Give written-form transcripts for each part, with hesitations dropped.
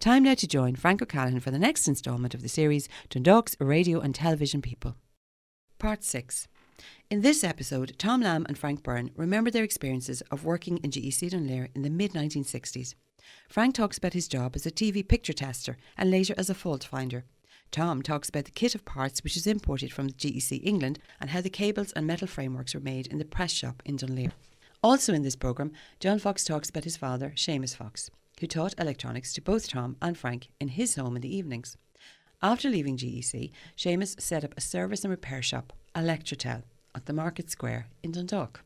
Time now to join Frank O'Callaghan for the next instalment of the series Dundalk's Radio and Television People. Part 6. In this episode, Tom Lamb and Frank Byrne remember their experiences of working in GEC Dunleer in the mid-1960s. Frank talks about his job as a TV picture tester and later as a fault finder. Tom talks about the kit of parts which is imported from the GEC England and how the cables and metal frameworks were made in the press shop in Dunleer. Also in this programme, John Fox talks about his father, Seamus Fox, who taught electronics to both Tom and Frank in his home in the evenings. After leaving GEC, Seamus set up a service and repair shop, Electrotel, at the Market Square in Dundalk.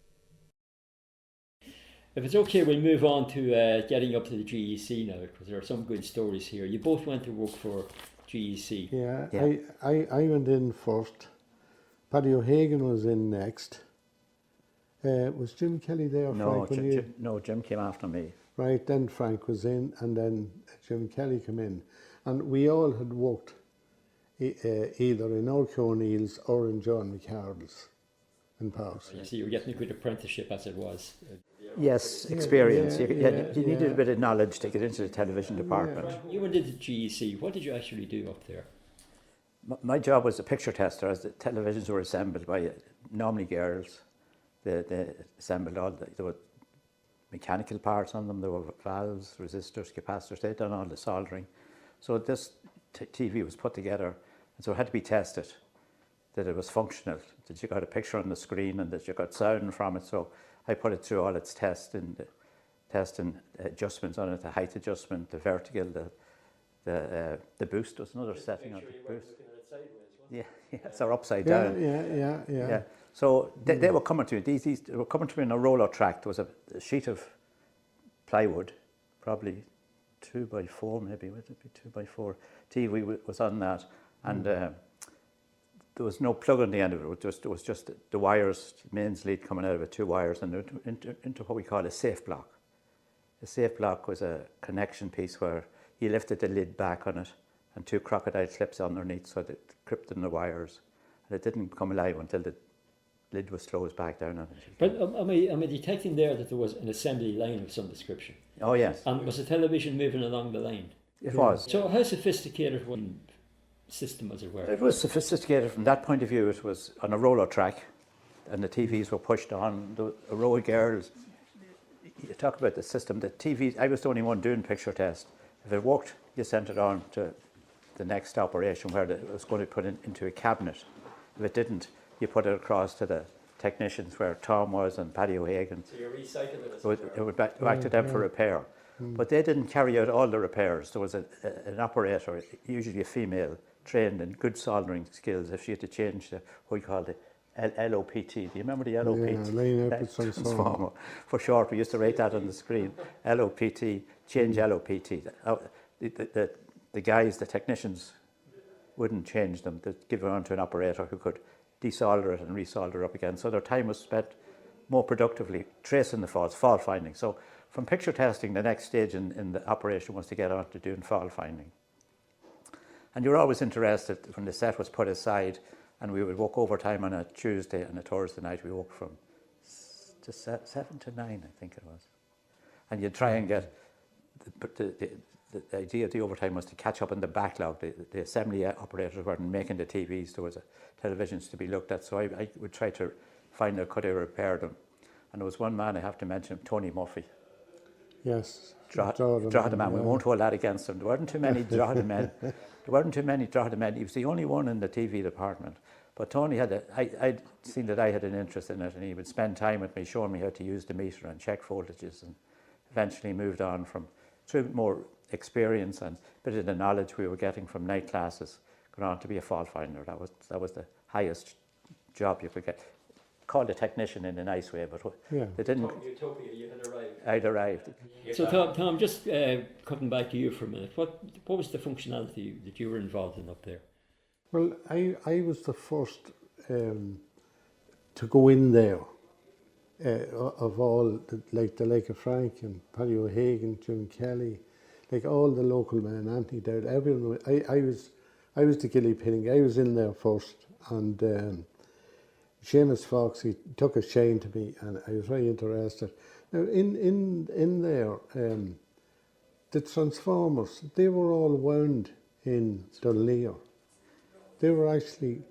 If it's okay, we'll move on to getting up to the GEC now, because there are some good stories here. You both went to work for GEC. Yeah. I went in first. Paddy O'Hagan was in next. Was Jim Kelly there? No, Jim came after me. Right, then Frank was in, and then Jim Kelly came in. And we all had worked either in O'Neill's or in John McCardle's in Powers. So you were getting a good apprenticeship as it was. Yes, experience. You needed a bit of knowledge to get into the television department. You went into GEC. What did you actually do up there? My job was a picture tester, as the televisions were assembled by normally girls. They assembled there were mechanical parts on them, there were valves, resistors, capacitors, they'd done all the soldering. So this TV was put together, and so it had to be tested, that it was functional, that you got a picture on the screen and that you got sound from it. So I put it through all its testing adjustments on it, the height adjustment, the vertical, the boost was another setting on the boost. Yeah, so upside down. Yeah. So they were coming to me. They were coming to me in a roller track. There was a sheet of plywood, probably 2x4, maybe would it be 2x4? TV was on that, and there was no plug on the end of it. It was just the wires, mains lead coming out of it, 2 wires, and into what we call a safe block. A safe block was a connection piece where you lifted the lid back on it, and 2 crocodile clips underneath, so that it gripped in the wires, and it didn't come alive until the lid was closed back down on it. But am I detecting there that there was an assembly line of some description? Oh yes. And was the television moving along the line? It was. So how sophisticated was the system, as it were? It was sophisticated from that point of view. It was on a roller track, and the TVs were pushed on. A row of girls. You talk about the system. The TV. I was the only one doing picture test. If it worked, you sent it on to the next operation where it was going to put it into a cabinet. If it didn't, you put it across to the technicians where Tom was and Paddy O'Hagan. So you recycled it? It would back to them for repair. But they didn't carry out all the repairs. There was an operator, usually a female, trained in good soldering skills. If she had to change what we call the LOPT. Do you remember the LOPT? Yeah, line up transformer. For short, we used to write that on the screen. LOPT, change LOPT. The guys, the technicians, wouldn't change them. They'd give it on to an operator who could desolder it and resolder up again. So their time was spent more productively tracing the faults, fault finding. So from picture testing, the next stage in the operation was to get on to doing fault finding. And you were always interested when the set was put aside, and we would work overtime on a Tuesday and a Thursday night. We worked from 7 to 9, I think it was. And you'd try and get the idea of the overtime was to catch up on the backlog. The assembly operators weren't making the TVs. There was televisions to be looked at. So I would try to find out could I repair them. And there was one man I have to mention, Tony Murphy. Yes. Drogheda man. We won't hold that against him. There weren't too many Drogheda men. He was the only one in the TV department. But Tony I'd seen that I had an interest in it, and he would spend time with me, showing me how to use the meter and check voltages, and eventually moved on through more experience and a bit of the knowledge we were getting from night classes, going on to be a fault finder. That was the highest job you could get. Called a technician in a nice way, but they didn't. Utopia, you had arrived. I'd arrived. So Tom, just coming back to you for a minute, what was the functionality that you were involved in up there? Well, I was the first to go in there of all, like of Frank and Paddy O'Hagan, Jim Kelly, like all the local men, Anthony Dowd, everyone. I was the guinea pig. I was in there first, and Seamus Fox, he took a shame to me, and I was very interested. Now, in there, the transformers, they were all wound in Dundalk. They were actually,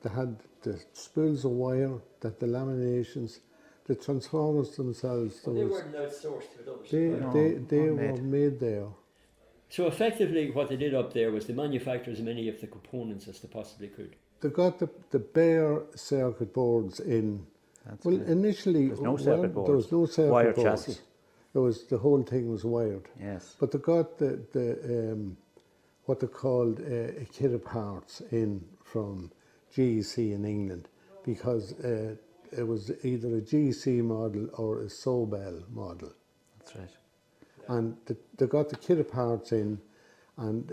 they had the spools of wire, that the laminations, the transformers themselves. They weren't outsourced to another They were made there. So effectively what they did up there was they manufactured as many of the components as they possibly could. They got the bare circuit boards in. Initially, there was no circuit boards. There was no circuit Wire boards. chassis. The whole thing was wired. Yes. But they got the what they called a kit of parts in from GEC in England, because it was either a GEC model or a Sobel model. That's right. And they got the kit of parts in, and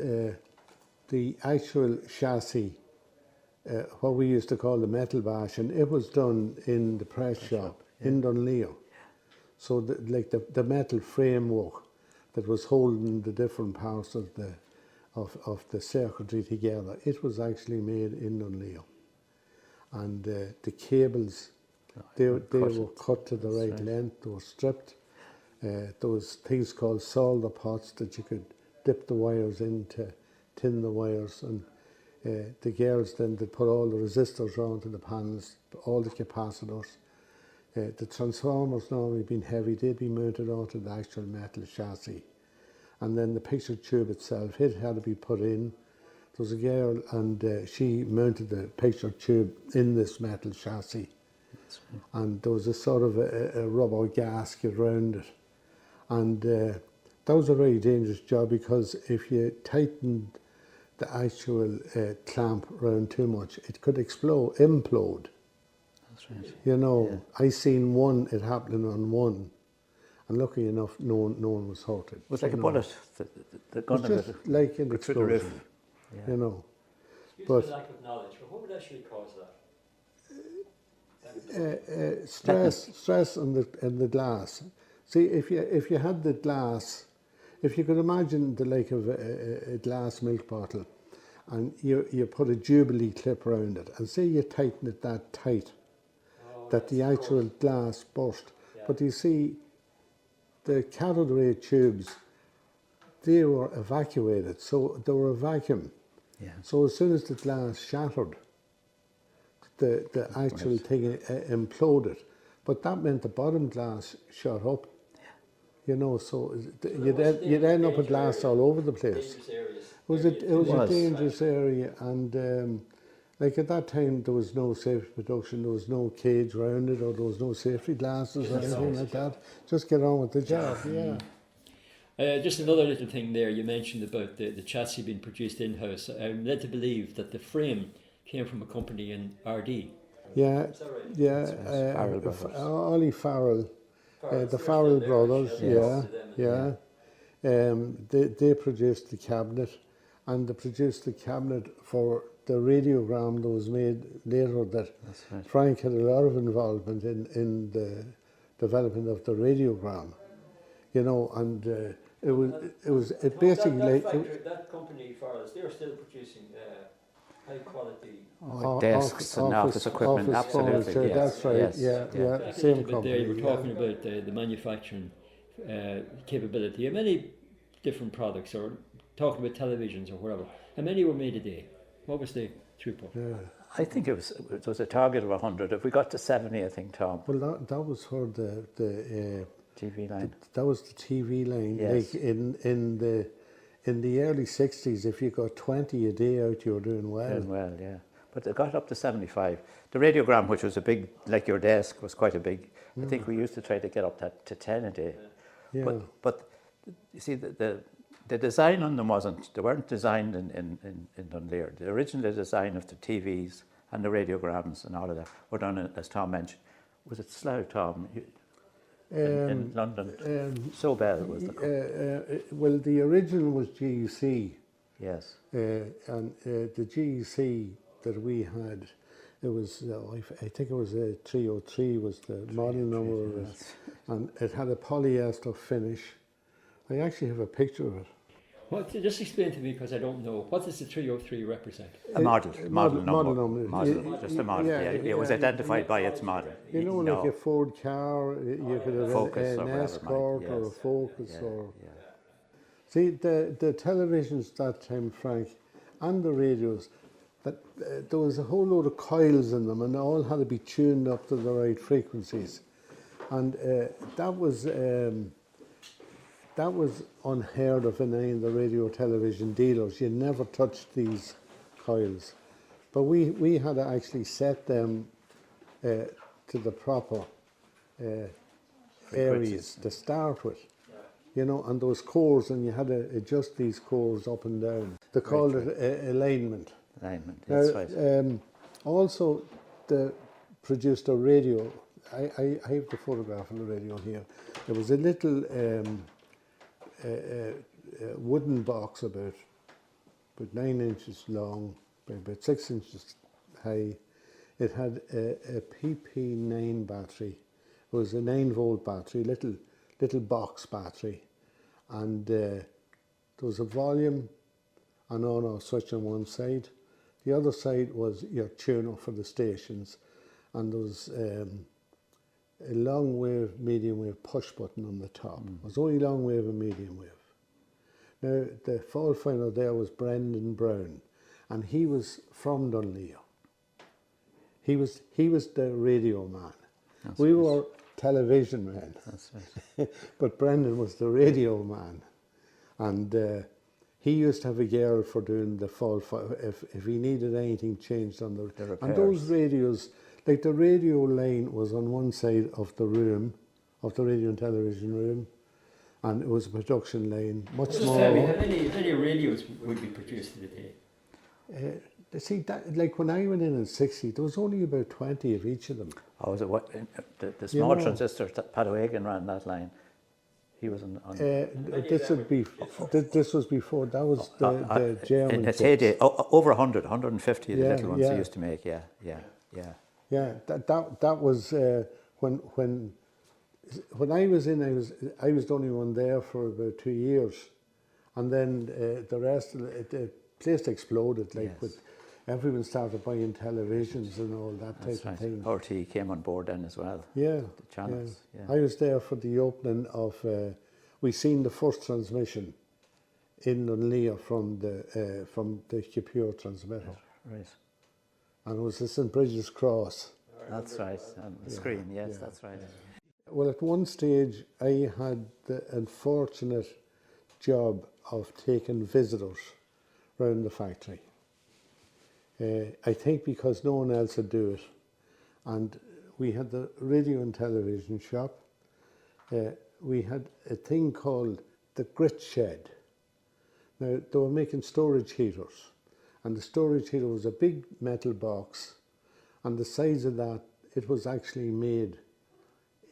the actual chassis, what we used to call the metal bash, and it was done in the press shop in Dundalk. So the metal framework that was holding the different parts of the circuitry together, it was actually made in Dundalk. And the cables, they were cut to the right length, they were stripped. There was things called solder pots that you could dip the wires into, tin the wires, and the girls then they put all the resistors onto the panels, all the capacitors. The transformers, normally being heavy, they'd be mounted onto the actual metal chassis. And then the picture tube itself, it had to be put in. There was a girl, and she mounted the picture tube in this metal chassis. And there was a sort of a rubber gasket around it. And that was a very dangerous job, because if you tightened the actual clamp around too much, it could implode. That's right. You know, I seen it happening on one, and luckily enough, no one was hurted. It was like a bullet. The gun it was just like an explosion, you know. But lack of knowledge, but what would actually cause that? Stress in the glass. See, if you had the glass, if you could imagine the like of a glass milk bottle, and you put a Jubilee clip around it, and say you tighten it that tight, that the actual glass burst. Yeah. But you see, the cathode ray tubes, they were evacuated, so they were a vacuum. Yeah. So as soon as the glass shattered, the actual thing imploded. But that meant the bottom glass shot up. You know, so you'd end up with glass all over the place. It was a dangerous area, and like at that time there was no safety production, there was no cage around it, or there was no safety glasses or anything like that. Just get on with the job, yeah. Just another little thing there, you mentioned about the chassis being produced in-house. I'm led to believe that the frame came from a company in RD. Yeah, is that right? Yeah, Ollie Farrell. The Farrell brothers, they produced the cabinet, and they produced the cabinet for the radiogram that was made later. That Frank had a lot of involvement in the development of the radiogram, you know, and it basically like that company Farrell's, they are still producing high quality. Desks and office equipment, absolutely. Furniture, that's right. Yeah. Same company. There, you were talking about the manufacturing capability of many different products, or talking about televisions or whatever. How many were made a day? What was the throughput? Yeah. I think it was a target of 100. If we got to 70, I think, Tom. Well, that was for the TV line. That was the TV line. Yes. Like in the early 60s, if you got 20 a day out, you were doing well. Doing well, yeah. But it got up to 75. The radiogram, which was a big, like your desk, was quite a big. I think we used to try to get up to 10 a day. Yeah. But you see, the design on them they weren't designed in Dundalk. The original design of the TVs and the radiograms and all of that were done, as Tom mentioned. Was it Slough, Tom? In London. Sobel was the company. Well, the original was GEC. Yes. And the GEC that we had, it was, I think it was 303 was the model number of it. And it had a polyester finish. I actually have a picture of it. Just explain to me, because I don't know. What does the 303 represent? A model number. Model. Just a model. Yeah, it was identified by its model. You know, like a Ford car, you could have Focus an or Escort or a Focus. See, the televisions that time, Frank, and the radios, that there was a whole load of coils in them, and they all had to be tuned up to the right frequencies. And that was unheard of in any of the radio television dealers. You never touched these coils. But we had to actually set them to the proper areas to start with. You know, and those cores, and you had to adjust these cores up and down. They called it alignment. Alignment, that's right. Also, they produced a radio. I have the photograph of the radio here. There was a little wooden box about 9 inches long, by about 6 inches high. It had a PP9 battery. It was a 9-volt battery, little box battery, and there was a volume and on-off switch on one side. The other side was your tuner for the stations, and there was a long wave, medium wave push button on the top. It was only long wave and medium wave. Now, the fault finder there was Brendan Brown, and he was from Dunleer. He was the radio man. We were television men. That's right. But Brendan was the radio man. And he used to have a girl for doing the fault if he needed anything changed on the repairs. And those radios, like the radio line was on one side of the room, of the radio and television room, and it was a production line, much smaller. How many radios would be produced in a day? See, that, like when I went in 60, there was only about 20 of each of them. Oh, was it what, the small transistor, Pat O'Hagan ran that line? He was on This was before, that was the German. in its heyday, over 100, 150 of the Yeah, little ones yeah. they used to make, yeah. Yeah, that was when I was in, I was the only one there for about 2 years, and then the rest of the place exploded. Like Yes. with everyone started buying televisions and all that That's type right. of thing. RT came on board then as well. Yeah, The channels, yeah. I was there for the opening of. We seen the first transmission in Dunleer from the Pure transmitter, Right. and it was the St Bridget's Cross. That's right. On the screen, yes, that's right. Well, at one stage, I had the unfortunate job of taking visitors round the factory. I think because no one else would do it. And we had the radio and television shop. We had a thing called the grit shed. Now, they were making storage heaters. And the storage heater was a big metal box. And the size of that, it was actually made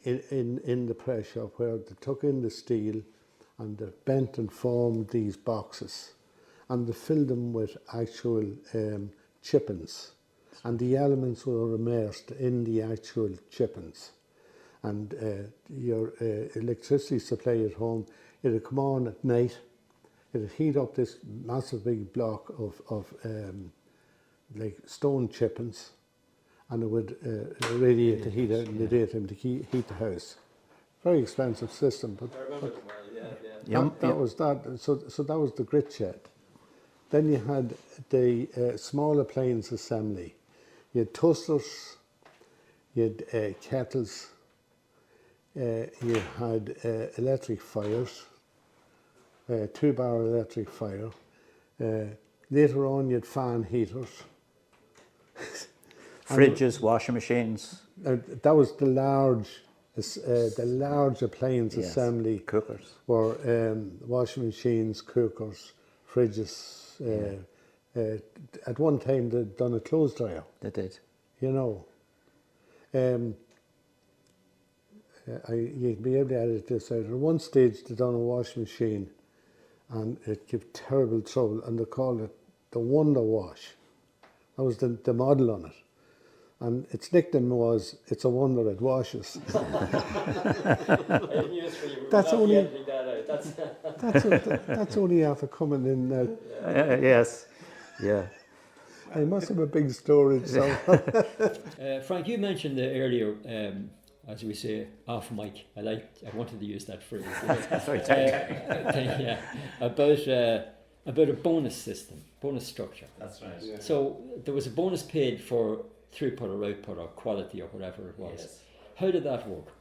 in the press shop, where they took in the steel and they bent and formed these boxes, and they filled them with actual chippings, and the elements were immersed in the actual chippings. And your electricity supply at home, it would come on at night, it would heat up this massive big block of like stone chippings, and it would radiate the heat out in the daytime to heat the house. Very expensive system, but that was that. So that was the grit shed. Then you had the small appliance assembly. You had toasters, you had kettles, you had electric fires, 2-bar electric fire. Later on, you had fan heaters. Fridges, washing machines. That was the large appliance Yes. assembly. Cookers. Were washing machines, cookers, fridges. At one time, they'd done a clothes dryer. They did. You know. You'd be able to edit this out. At one stage, they done a washing machine, and it gave terrible trouble, and they called it the Wonder Wash. That was the model on it. And its nickname was, "It's a wonder it washes." That's only after coming in now. Yes, yeah. I must have a big storage. So. Frank, you mentioned earlier as we say, off mic. I wanted to use that phrase. Sorry, yeah, about a bonus system, bonus structure. That's right. Yeah. So there was a bonus paid for throughput or output or quality or whatever it was. Yes. How did that work?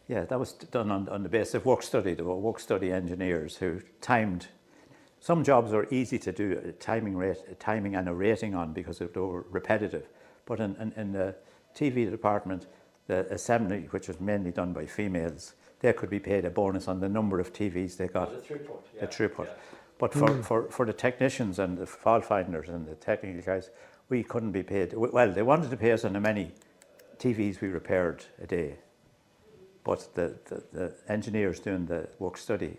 Yeah, that was done on the basis of work study. There were work study engineers who timed. Some jobs are easy to do, timing and a rating on because they were repetitive. But in the TV department, the assembly, which was mainly done by females, they could be paid a bonus on the number of TVs they got. The throughput. The throughput. But for the technicians and the fault finders and the technical guys, we couldn't be paid. Well, they wanted to pay us on the many TVs we repaired a day. But the engineers doing the work study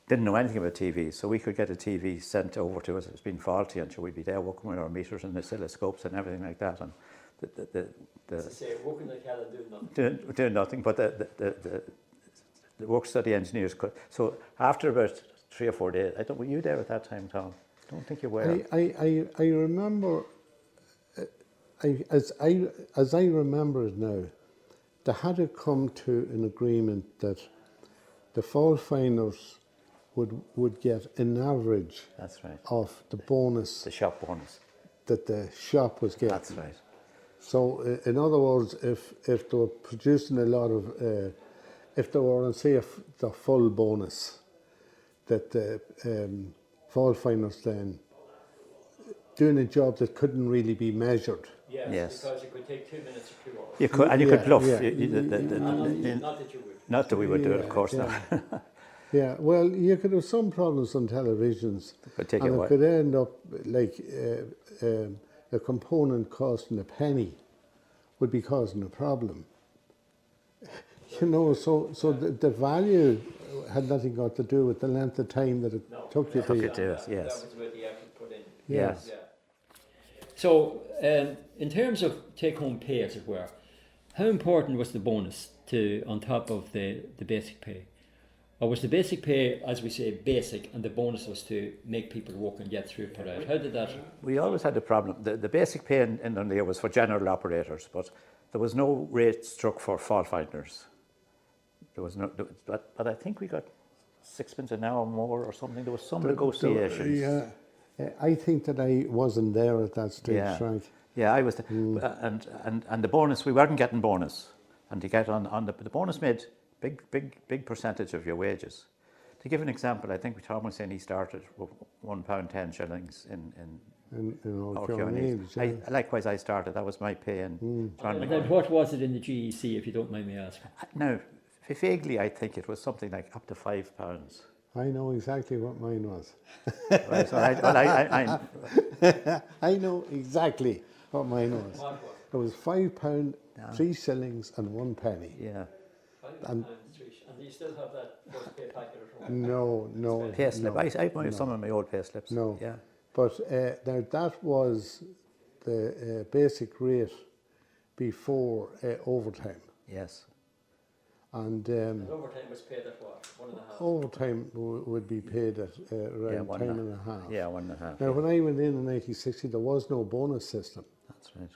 didn't know anything about TVs, so we could get a TV sent over to us. It's been faulty, and so we'd be there working with our meters and oscilloscopes and everything like that. And working like hell and doing nothing. doing nothing, but the work study engineers could. So after about 3 or 4 days, were you there at that time, Tom? I don't think you were. I remember, as I remember it now, they had to come to an agreement that the fault finders would get an average. That's right. Of the bonus. The shop bonus. That the shop was getting. That's right. So, in other words, if they were producing a lot of, if they were on, say, the full bonus, that the fault finders then doing a job that couldn't really be measured. Yes. Because you could take 2 minutes or 2 hours. You could, and you could bluff. Yeah. Not that you would. Not that we would do it, of course not. Yeah, well, you could have some problems on televisions, But take and it it could end up like a component costing a penny would be causing a problem. You know, so the value had nothing got to do with the length of time that it took you to do it, yes. That was about the effort put in. Yes. Yeah. So, in terms of take-home pay, as it were, how important was the bonus on top of the basic pay? Or was the basic pay, as we say, basic, and the bonus was to make people work and get throughput out? How did that? We always had a problem. The basic pay in Dundalk was for general operators, but there was no rate struck for fault finders. There was no, but I think we got 6 pence an hour more or something. There was some negotiations. Yeah, I think that I wasn't there at that stage, Frank. Yeah, I was, and the bonus, we weren't getting bonus, and to get on the bonus made big percentage of your wages. To give an example, I think Tom was saying he started with £1.10 in our county. Likewise, I started. That was my pay. And then what was it in the GEC, if you don't mind me asking? Now, vaguely, I think it was something like up to £5. I know exactly what mine was. Right, so I know exactly what mine was. What was? It was £5, 3 shillings and 1 penny. Yeah. And do you still have that first pay packet at home? No. Pay slip. I have some of my old pay slips. No. Yeah. But now that was the basic rate before overtime. Yes. And overtime was paid at what? 1.5? overtime would be paid at around time and a half. Yeah, 1.5. Now, when I went in 1960, there was no bonus system. That's right.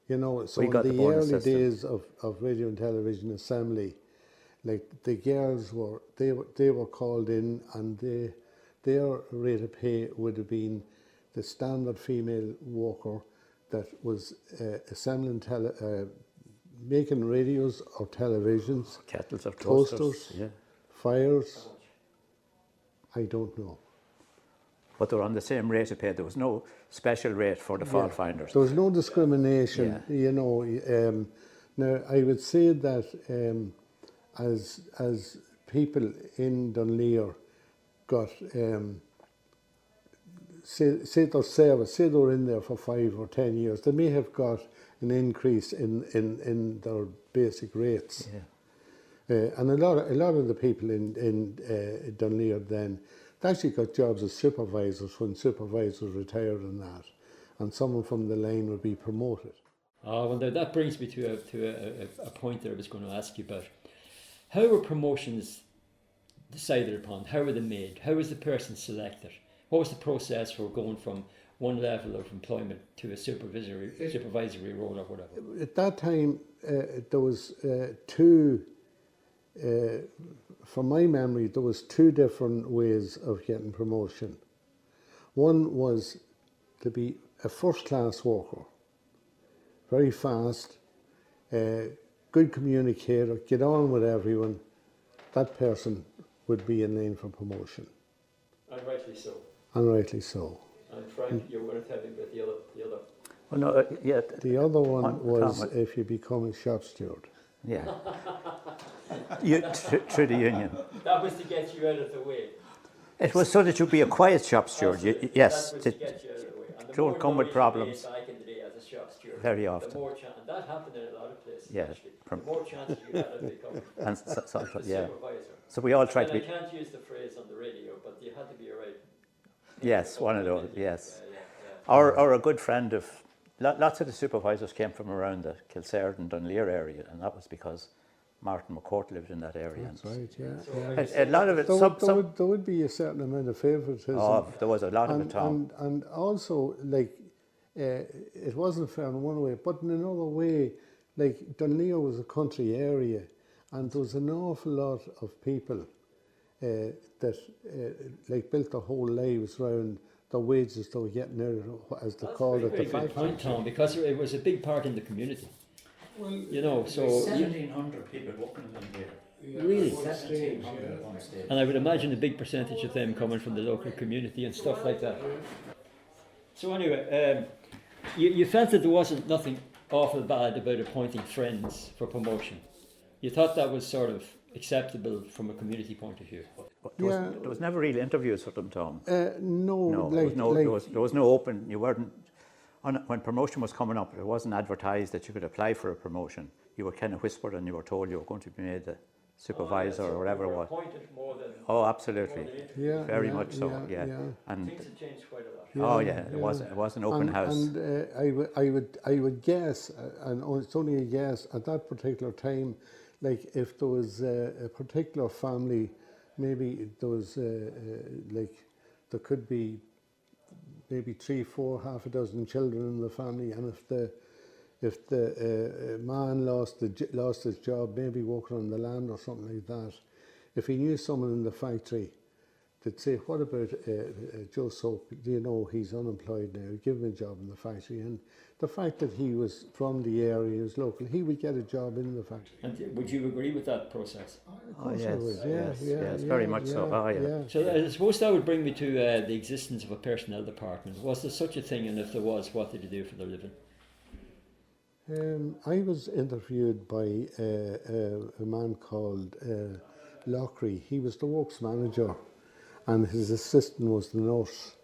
You know, so We in got the the bonus early system. days of radio and television assembly, like the girls they were called in, and their rate of pay would have been the standard female worker that was assembling making radios or televisions, Kettles or toasters, yeah. fires. I don't know. But they were on the same rate of pay. There was no special rate for the fault finders. There was no discrimination, you know. Now, I would say that as people in Dunleer got, say their service, say they were in there for 5 or 10 years, they may have got an increase in their basic rates. Yeah. And a lot of the people in Dunleer then, they actually got jobs as supervisors when supervisors retired and that, and someone from the line would be promoted. Well, that brings me to a point that I was going to ask you about. How were promotions decided upon? How were they made? How was the person selected? What was the process for going from one level of employment to a supervisory role or whatever. At that time, there was two, from my memory, there was two different ways of getting promotion. One was to be a first-class worker, very fast, good communicator, get on with everyone. That person would be in line for promotion. And rightly so. And rightly so. And Frank, you were going to tell me about the other. Well, no, yeah. The other one was if you become a shop steward. Yeah. Through the union. That was to get you out of the way. It was so that you'd be a quiet shop steward. Yes. That was to get you out of the way. And the don't more come with money problems. you made back in the day as a shop steward, Very the often. more and that happened in a lot of places. Yeah, Actually. The more chances you had of becoming And the yeah. supervisor. So we all tried And to be. I can't use the phrase on the radio, but you had to be a right. Yes, one of those. Yes. Yeah. Or a good friend of. Lots of the supervisors came from around the Kilsare and Dunleer area, and that was because Martin McCourt lived in that area. That's right, yeah. A lot of it. There would be a certain amount of favouritism. Oh, there was a lot of it, Tom. And also, like, it wasn't fair in one way, but in another way, like, Dunleer was a country area, and there was an awful lot of people that like built their whole lives around the wages they were getting out, as they called it. That's a very good point, Tom, because it was a big part in the community. Well, you know, so 1,700 people working in there. Really? 1,700 at one stage. And I would imagine a big percentage of them coming from the local community and stuff like that. So anyway, you felt that there wasn't nothing awful bad about appointing friends for promotion. You thought that was sort of acceptable from a community point of view. There was never really interviews for them, Tom. No, there was no open. You weren't. When promotion was coming up, it wasn't advertised that you could apply for a promotion. You were kind of whispered, and you were told you were going to be made the supervisor or whatever it was. Appointed more than. Oh, absolutely. Very much so. Yeah. And things have changed quite a lot. oh yeah, it was an open house. And I would guess, and it's only a guess, at that particular time, like if there was a particular family, maybe there was like there could be maybe 3, 4, half a dozen children in the family, and if the man lost his job, maybe working on the land or something like that, if he knew someone in the factory, they'd say, "What about Joe Soap? Do you know he's unemployed now? Give him a job in the factory." And the fact that he was from the area, he was local, he would get a job in the factory. And would you agree with that process? Oh yes, very much so. Oh yeah. So I suppose that would bring me to the existence of a personnel department. Was there such a thing, and if there was, what did you do for their living? I was interviewed by a man called Lockery. He was the works manager, and his assistant was the nurse.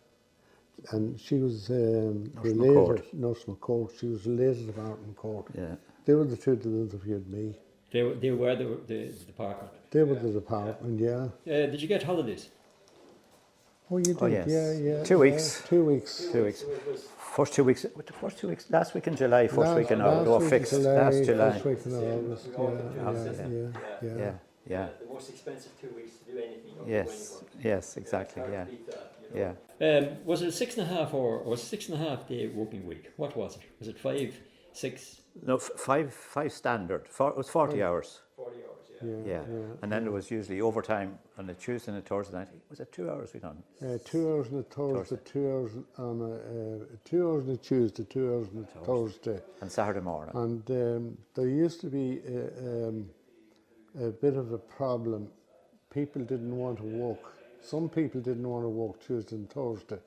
And she was Nurse McCourt. She was related to Martin McCourt. Yeah. They were the two that interviewed me. They were the department. They were the department, yeah. Did you get holidays? Oh, you did? Oh, yes. Yeah. 2 weeks. 2 weeks. 2 weeks. First 2 weeks. The first 2 weeks. Last week in July. First week in August. Or fixed. Last July. First week in August. Yeah. Yeah. The most expensive 2 weeks to do anything. Yes. Exactly. Yeah. Was it 6.5 or was it 6.5 day working week? What was it? Was it 5, 6? No, five standard. It was 40 hours. 40 hours. Yeah. And then there was usually overtime on a Tuesday and a Thursday night. Was it 2 hours we done? 2 hours on a Thursday, 2 hours on 2 hours on a Tuesday, 2 hours on a Thursday. And Saturday morning. And there used to be a bit of a problem. People didn't want to work. Some people didn't want to work Tuesday and Thursday,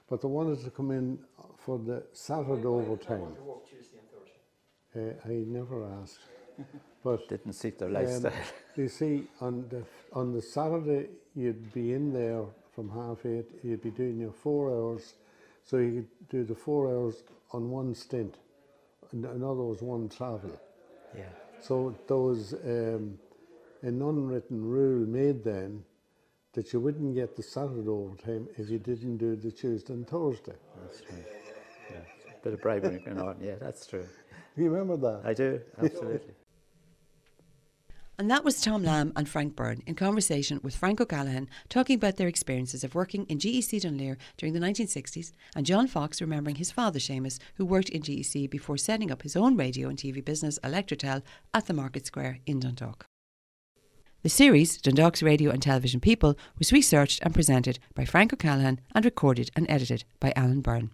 but they wanted to come in for the Saturday overtime. Want to work Tuesday and Thursday? I never asked, but didn't suit their lifestyle. You see, on the Saturday you'd be in there from 8:30. You'd be doing your 4 hours, so you could do the 4 hours on one stint. In other words, one travel. Yeah. So there was an unwritten rule made then that you wouldn't get the Saturday overtime if you didn't do the Tuesday and Thursday. That's true. Yeah. Bit of bribery going on. Yeah, that's true. You remember that? I do, absolutely. And that was Tom Lamb and Frank Byrne in conversation with Frank O'Callaghan talking about their experiences of working in GEC Dunleer during the 1960s, and John Fox remembering his father Seamus, who worked in GEC before setting up his own radio and TV business, Electrotel, at the Market Square in Dundalk. The series, Dundalk's Radio and Television People, was researched and presented by Frank O'Callaghan and recorded and edited by Alan Byrne.